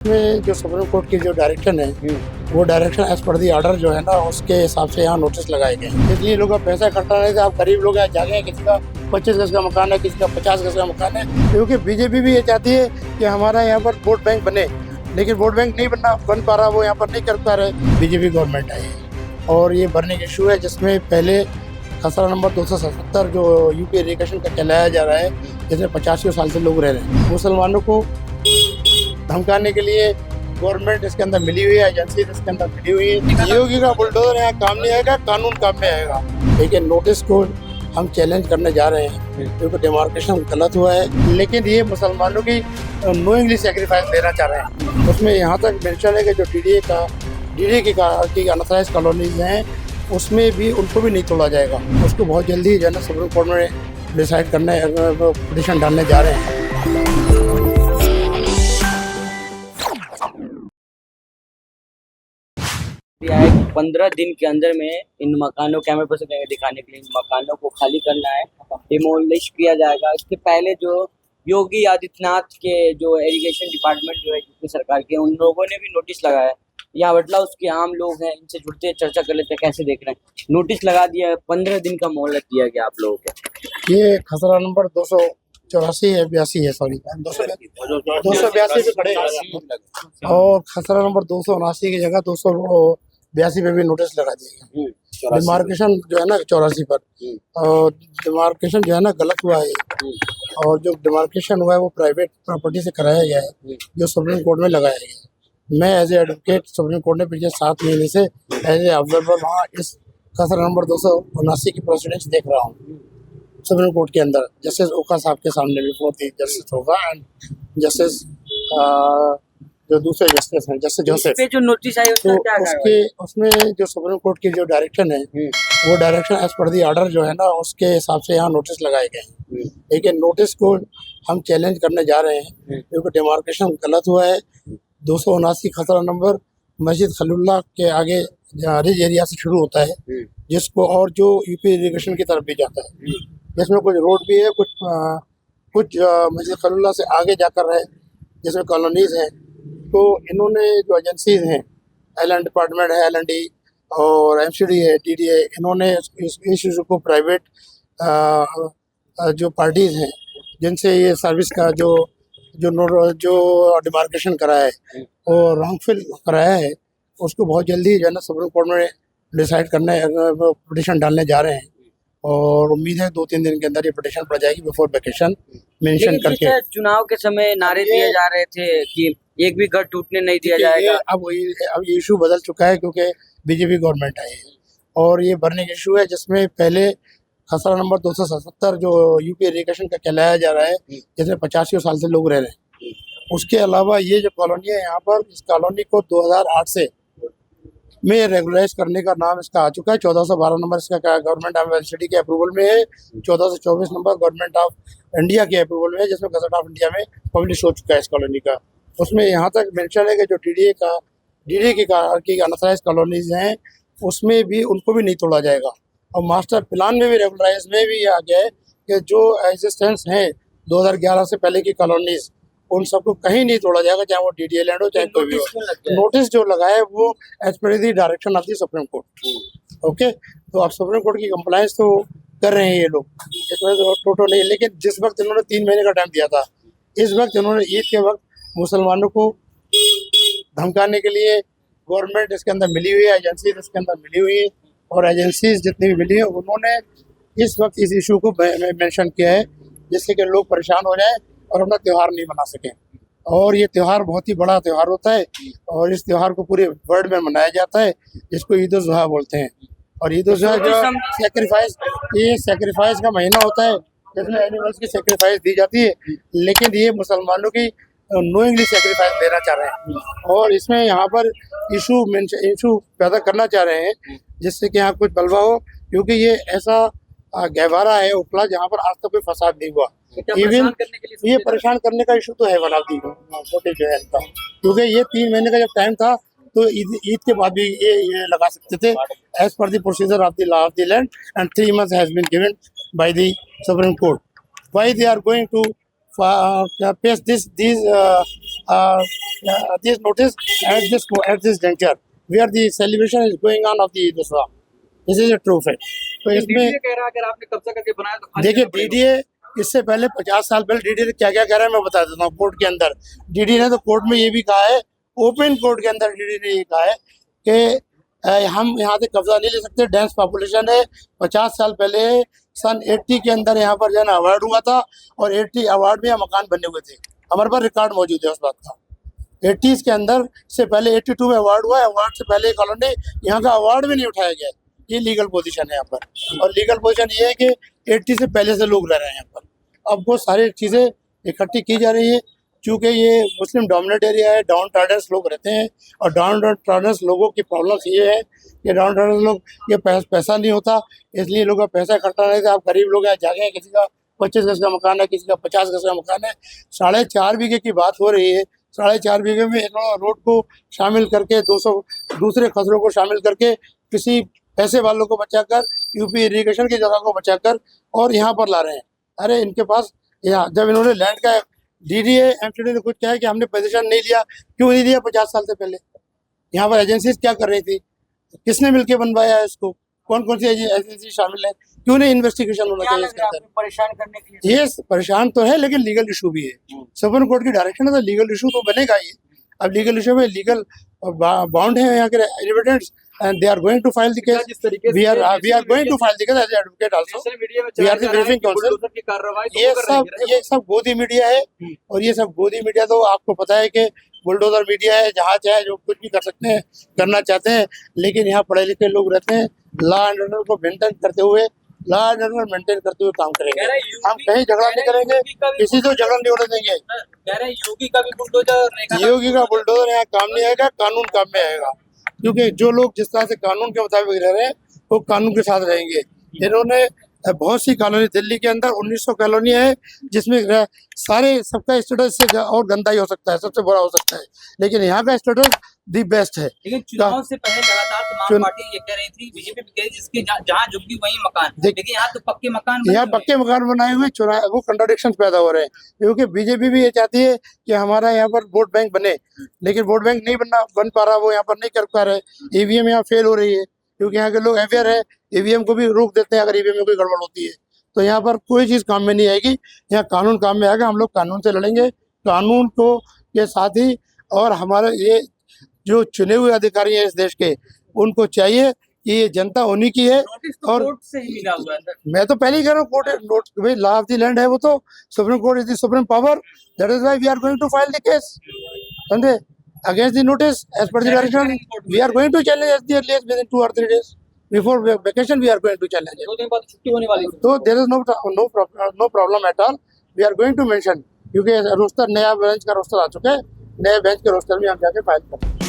में जो supreme court की जो डायरेक्शन है वो डायरेक्शन एज पर दी ऑर्डर जो है ना उसके हिसाब से यहाँ नोटिस लगाए गए हैं। इसलिए लोग अब पैसा इकट्ठा नहीं थे। आप गरीब लोग यहाँ जागे हैं, किसी का 25 गज का मकान है, किसी का 50 गज का मकान है, क्योंकि बीजेपी भी ये चाहती है कि हमारा यहाँ पर वोट बैंक बने, लेकिन वोट बैंक नहीं बन पा रहा, वो यहाँ पर नहीं कर पा रहे। बीजेपी गवर्नमेंट आई है और ये भरने का इशू है, जिसमें पहले खसरा नंबर 277 जो यूपी इरिगेशन का कहलाया जा रहा है, जिसमें 85 साल से लोग रह रहे हैं। मुसलमानों को धमकाने के लिए गवर्नमेंट इसके अंदर मिली हुई है, एजेंसी इसके अंदर मिली हुई है। योगी का बुलडोजर यहाँ काम नहीं आएगा, कानून काम में आएगा। लेकिन नोटिस को हम चैलेंज करने जा रहे हैं क्योंकि डिमार्केशन गलत हुआ है, लेकिन ये मुसलमानों की नोइंगली सेक्रीफाइस देना चाह रहे हैं। उसमें यहाँ तक मेंशन है कि जो डीडीए की अनऑथराइज्ड कॉलोनीज हैं उसमें भी उनको भी नहीं तोड़ा जाएगा। उसको बहुत जल्दी जो है ना सुप्रीम कोर्ट में डिसाइड करने पिटीशन डालने जा रहे हैं। 15 दिन के अंदर में इन मकानों कैमरे पर से दिखाने के लिए इन मकानों को खाली करना है, डिमोलिश किया जाएगा। इसके पहले जो योगी आदित्यनाथ के जो इरिगेशन डिपार्टमेंट जो है यूपी सरकार के, उन लोगों ने भी नोटिस लगाया है। यहाँ बटला उसके आम लोग हैं, इनसे जुड़ते हैं, चर्चा कर लेते हैं कैसे देख रहे हैं। नोटिस लगा दिया है, 15 दिन का मोहलत दिया गया आप लोगों को। ये खसरा नंबर 284 है, 82 है, सॉरी 282 पे खड़े हैं और खसरा नंबर 279 की जगह 282 पे भी नोटिस लगा दिया गया। डिमार्केशन जो है ना 84 पर, और डिमार्केशन जो है ना गलत हुआ है, और जो डिमार्केशन हुआ है वो प्राइवेट प्रॉपर्टी से कराया गया है, जो सुप्रीम कोर्ट में लगाया गया है। मैं as a advocate supreme court में पिछले 7 महीने से एज ए ऑब्जर्वर वहाँ इस खसरा नंबर 279 की प्रोसीडिंग्स देख रहा हूँ सुप्रीम कोर्ट के अंदर। जस्टिस ओका साहब के सामने बिफोर दी जस्टिस ओका एंड जस्टिस जो दूसरे जस्टिस हैं, जस्टिस जोसेफ पे जो नोटिस आई तो उसमें जो सुप्रीम कोर्ट की जो डायरेक्शन है वो डायरेक्शन एज पर दी ऑर्डर जो है ना उसके हिसाब से यहाँ नोटिस लगाए गए हैं। लेकिन नोटिस को हम चैलेंज करने जा रहे हैं क्योंकि डिमार्केशन गलत हुआ है। 279 खसरा नंबर मस्जिद खलीलुल्लाह के आगे रिज एरिया से शुरू होता है, जिसको और जो यूपी इरिगेशन की तरफ भी जाता है, जिसमें कुछ रोड भी है, कुछ मस्जिद खलीलुल्लाह से आगे जाकर है जिसमें कॉलोनीज हैं। तो इन्होंने जो एजेंसीज हैं, एल डिपार्टमेंट है, LND और MCD है, TDA, इन्होंने इस इशू को प्राइवेट जो पार्टीज हैं जिनसे ये सर्विस का जो डिमार्केशन कराया है और रॉन्गफुल कराया है, उसको बहुत जल्दी जो है ना सुप्रीम कोर्ट में डिसाइड करने पिटीशन डालने जा रहे हैं। और उम्मीद है 2-3 दिन के अंदर ये पिटीशन पड़ जाएगी बिफोर वेकेशन मेंशन करके। चुनाव के समय नारे दिए जा रहे थे कि एक भी घर टूटने नहीं दिया जाएगा। अब ये इशू बदल चुका है क्योंकि बीजेपी गवर्नमेंट आई है और ये भरने का इशू है, जिसमें पहले खसरा नंबर 277 जो यूपी इरिगेशन का कहलाया जा रहा है, जिसमें 85 साल से लोग रह रहे हैं। उसके अलावा ये जो कॉलोनी है यहाँ पर, इस कॉलोनी को 2008 से में रेगुलराइज करने का नाम इसका आ चुका है। 1412 नंबर इसका गवर्नमेंट ऑफ LCD के अप्रूवल में है, 1424 नंबर गवर्नमेंट ऑफ इंडिया के अप्रूवल में है, जिसमें गजट ऑफ इंडिया में पब्लिश हो चुका है इस कॉलोनी का। उसमें यहाँ तक मेंशन है कि जो डीडीए की अनऑथराइज्ड कॉलोनीज हैं उसमें भी उनको भी नहीं तोड़ा जाएगा। और मास्टर प्लान में भी रेगुलराइज में भी आ गया है कि जो एग्जिस्टेंस हैं 2011 से पहले की कॉलोनीज, उन सबको कहीं नहीं तोड़ा जाएगा, चाहे वो DDA लैंड हो चाहे कोई भी हो। नोटिस जो लगाया है वो as per the direction of the supreme court. Okay, तो अब सुप्रीम कोर्ट की कंप्लायंस तो कर रहे हैं ये लोग, इसमें तो टोटल नहीं। लेकिन जिस वक्त इन्होंने 3 महीने का टाइम दिया था, इस वक्त इन्होंने ईद के वक्त मुसलमानों को धमकाने के लिए गवर्नमेंट इसके अंदर मिली हुई है, एजेंसी इसके अंदर मिली हुई है, और एजेंसीज जितनी भी मिली है उन्होंने इस वक्त इस इशू को मेंशन किया है, जिससे कि लोग परेशान हो जाए और अपना त्यौहार नहीं मना सकें। और ये त्यौहार बहुत ही बड़ा त्यौहार होता है और इस त्यौहार को पूरे वर्ल्ड में मनाया जाता है, जिसको ईद उल जुहा बोलते हैं। और ईद उल जुहा जो सेक्रीफाइस का महीना होता है, जिसमें एनिमल्स की सेक्रीफाइस दी जाती है, लेकिन ये मुसलमानों की नोइंगली सेक्रीफाइस देना चाह रहे हैं और इसमें यहाँ पर इशू पैदा करना चाह रहे हैं, जिससे कि यहाँ कुछ बलवा हो, क्योंकि ये ऐसा गहवारा है उपला जहाँ पर आज तक कोई फसाद नहीं हुआ। इवन ये परेशान करने का इशू तो है बनाती छोटे जो है इनका, क्योंकि ये 3 महीने का जब टाइम था तो ईद के बाद भी ये लगा सकते थे as per the procedure of the law of the land, and 3 months has been given by the supreme court. Why they are going to face these this notice at this juncture where the celebration is going on of the Dussehra. This is a true fact. तो इसमें DDA कह रहा है अगर आपने कब्जा करके बनाया तो खाली देखिए करना पड़ेगा। डीडीए इससे पहले 50 साल पहले डीडीए ने क्या क्या कह रहा है मैं बता देता हूँ कोर्ट के अंदर। डीडीए ने तो कोर्ट में ये भी कहा है, ओपन कोर्ट के अंदर डीडीए ने ये कहा है कि हम यहाँ से कब्जा नहीं ले सकते, डेंस पॉपुलेशन है। 50 साल पहले सन 80 के अंदर यहाँ पर जो है ना अवार्ड हुआ था और 80 अवार्ड में यहाँ मकान बने हुए थे, हमारे पास रिकॉर्ड मौजूद है उस बात का। 80s के अंदर से पहले 82 में अवार्ड हुआ है, अवार्ड से पहले कॉलोनी यहाँ का अवार्ड भी नहीं उठाया गया। ये लीगल पोजीशन है यहाँ पर, और लीगल पोजीशन ये है कि 80 से पहले से लोग रह रहे हैं यहाँ पर। अब वो सारी चीज़ें इकट्ठी की जा रही है, चूँकि ये मुस्लिम डोमिनेट एरिया है, डाउन टाउनर्स लोग रहते हैं, और डाउन टाउनर्स लोगों की प्रॉब्लम्स ये है कि डाउन टाउनर्स लोग ये पैसा नहीं होता, इसलिए लोगों का पैसा इकट्ठा नहीं था। आप गरीब लोग हैं, जागे हैं, किसी का 25 गज का मकान है, किसी का 50 गज का मकान है। 4.5 बीघे की बात हो रही है। 4.5 बीघे में रोड को शामिल करके 200 दूसरे खसरों को शामिल करके किसी पैसे वालों को बचाकर, यूपी इरिगेशन की जगह को बचाकर और यहाँ पर ला रहे हैं। अरे इनके पास यहाँ जब इन्होंने लैंड का डीडीए एमसीडी ने खुद कहा है कि हमने पोजीशन नहीं लिया, क्यों नहीं लिया 50 साल से पहले? यहाँ पर एजेंसीज क्या कर रही थी, किसने मिलके बनवाया है इसको, कौन कौन सी एजेंसी शामिल है, क्यों नहीं इन्वेस्टिगेशन होना क्या चाहिए लग इसके रहा है अंदर? आपको परेशान करने के लिए? ये परेशान तो है, लेकिन लीगल इशू भी है। सुप्रीम कोर्ट की डायरेक्शन है तो लीगल इशू तो बनेगा ही। अब लीगल इशू में लीगल बाउंड है यहाँ के evidence, and they are going to file the case. जिस तरीके We से are going to file the case as an advocate also. Social media में We are चलाया the जा रहा है briefing कि council. बुलडोजर की कार्रवाई तो ये वो कर रही है। ये सब गोदी मीडिया है, और ये सब गोदी मीडिया तो आपको पता है कि बुलडोजर मीडिया है, जहाँ चाहे जो कुछ भी कर सकते हैं, करना चाहते हैं। लेकिन यहाँ पढ़े लिखे लोग रहते हैं, लॉ एंड ऑर्डर को मेंटेन करते हुए काम करेंगे। हम कहीं झगड़ा नहीं करेंगे, किसी को झगड़ा नहीं होने देंगे। कह रहे हैं योगी का भी बुलडोजर योगी का बुलडोजर यहाँ काम नहीं आएगा, कानून काम में आएगा। क्योंकि जो लोग जिस तरह से कानून के मुताबिक रह रहे हैं वो कानून के साथ रहेंगे। इन्होंने बहुत सी कॉलोनी, दिल्ली के अंदर 1900 कॉलोनी है, जिसमें सारे सबका स्टेटस से और गंदा ही हो सकता है, सबसे बुरा हो सकता है, लेकिन यहाँ का स्टेटस दी बेस्ट है। लेकिन चुनाव से पहले लगातार तमाम पार्टियां ये कह रही थी, बीजेपी भी कह रही थी जिसके जहाँ झुग्गी वही मकान, लेकिन यहाँ तो पक्के मकान बने यहाँ हुए हैं। पक्के मकान बनाए हुए, चुनाव वो कंट्राडिक्शन पैदा हो रहे हैं। क्योंकि बीजेपी भी ये चाहती है कि हमारा यहाँ पर वोट बैंक बने, लेकिन वोट बैंक नहीं बन पा रहा, वो यहाँ पर नहीं कर पा रहे। ईवीएम यहाँ फेल हो रही है, क्योंकि यहाँ के लोग अवेयर है, ईवीएम को भी रोक देते हैं अगर ईवीएम में कोई गड़बड़ होती है। तो यहाँ पर कोई चीज़ काम में नहीं आएगी, यहाँ कानून काम में आएगा। हम लोग कानून से लड़ेंगे, कानून को के साथ ही। और हमारे ये जो चुने हुए अधिकारी हैं इस देश के, उनको चाहिए कि ये जनता उन्हीं की है। नोटिस तो और कोर्ट से ही मिला हुआ है सर। मैं तो पहले ही कह रहा हूँ, कोर्ट भाई लॉ ऑफ द लैंड है, वो तो Supreme Court is the supreme power. That is why we are going to file the case समझे against the notice as per the direction. We are going to challenge at the earliest within 2 or 3 days before vacation. We are going to challenge. 2 दिन बाद छुट्टी होने वाली है। तो there is no problem at all. We are going to mention, क्योंकि roster नया bench का रोस्टर आ चुका है, नए बेंच के रोस्टर में हम जाके फाइल करेंगे।